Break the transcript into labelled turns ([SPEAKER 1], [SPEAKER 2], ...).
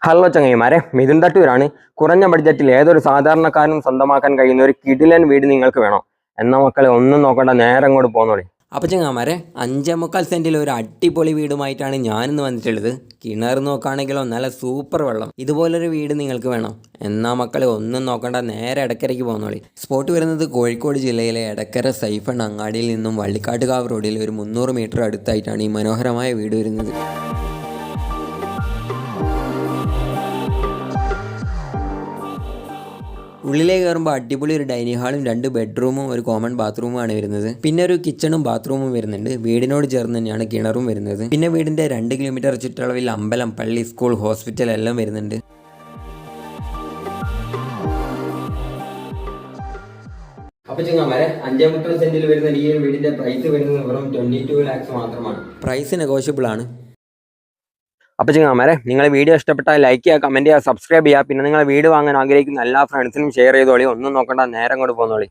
[SPEAKER 1] Hello ചങ്ങൈമാരെ, Mithun തട്ടൂരാണ്. കുറഞ്ഞ ബഡ്ജറ്റിൽ ഏതൊരു സാധാരണക്കാരനും സ്വന്തമാക്കാൻ കഴിയുന്ന ഒരു കിടിലൻ വീട് നിങ്ങൾക്ക് വേണോ? എന്നാ മക്കളെ ഒന്നും നോക്കണ്ട, നേരെ അങ്ങോട്ട് പോന്നോളി.
[SPEAKER 2] അപ്പോൾ ചങ്ങാമാരെ 5.25 ഒരു അടിപൊളി വീടുമായിട്ടാണ് ഞാനിന്ന് വന്നിട്ടുള്ളത്. കിണർ നോക്കുകയാണെങ്കിലോ നല്ല സൂപ്പർ വെള്ളം. ഇതുപോലൊരു വീട് നിങ്ങൾക്ക് വേണം എന്നാ മക്കളെ ഒന്നും നോക്കണ്ട, നേരെ എടക്കരയ്ക്ക് പോന്നോളി. സ്പോട്ട് വരുന്നത് കോഴിക്കോട് ജില്ലയിലെ എടക്കര സൈഫൺ അങ്ങാടിയിൽ നിന്നും വള്ളിക്കാട്ടുകാവ് റോഡിൽ ഒരു 300 മീറ്റർ അടുത്തായിട്ടാണ് ഈ മനോഹരമായ വീട് വരുന്നത്. ഉള്ളിലേക്ക് കയറുമ്പോൾ അടിപൊളി ഒരു ഡൈനിങ് ഹാളും 2 ബെഡ്റൂമും ഒരു കോമൺ ബാത്റൂമുമാണ് വരുന്നത്. പിന്നെ ഒരു കിച്ചണും ബാത്റൂമും വരുന്നുണ്ട്. വീടിനോട് ചേർന്ന് തന്നെയാണ് കിണറും വരുന്നത്. പിന്നെ വീടിന്റെ 2 കിലോമീറ്റർ ചുറ്റളവിൽ അമ്പലം, പള്ളി, സ്കൂൾ, ഹോസ്പിറ്റൽ എല്ലാം വരുന്നുണ്ട്.
[SPEAKER 1] അപ്പൊ ചങ്ങാമാരെ 5.25 സെന്റിൽ വരുന്ന ഈ വീടിന്റെ പ്രൈസ് വരുന്നത് വെറും 22 lakhs മാത്രമാണ്.
[SPEAKER 2] പ്രൈസ് നെഗോഷ്യബിൾ ആണ്.
[SPEAKER 1] അപ്പോൾ ചങ്ങാമാരെ, നിങ്ങളെ വീഡിയോ ഇഷ്ടപ്പെട്ടാൽ ലൈക്ക് ചെയ്യുക, കമന്റ് ചെയ്യുക, സബ്സ്ക്രൈബ് ചെയ്യുക. പിന്നെ നിങ്ങൾ വീട് വാങ്ങാൻ ആഗ്രഹിക്കുന്ന എല്ലാ ഫ്രണ്ട്സിനും ഷെയർ ചെയ്തോളി. ഒന്നും നോക്കണ്ട, നേരെ അങ്ങോട്ട് പോന്നോളി.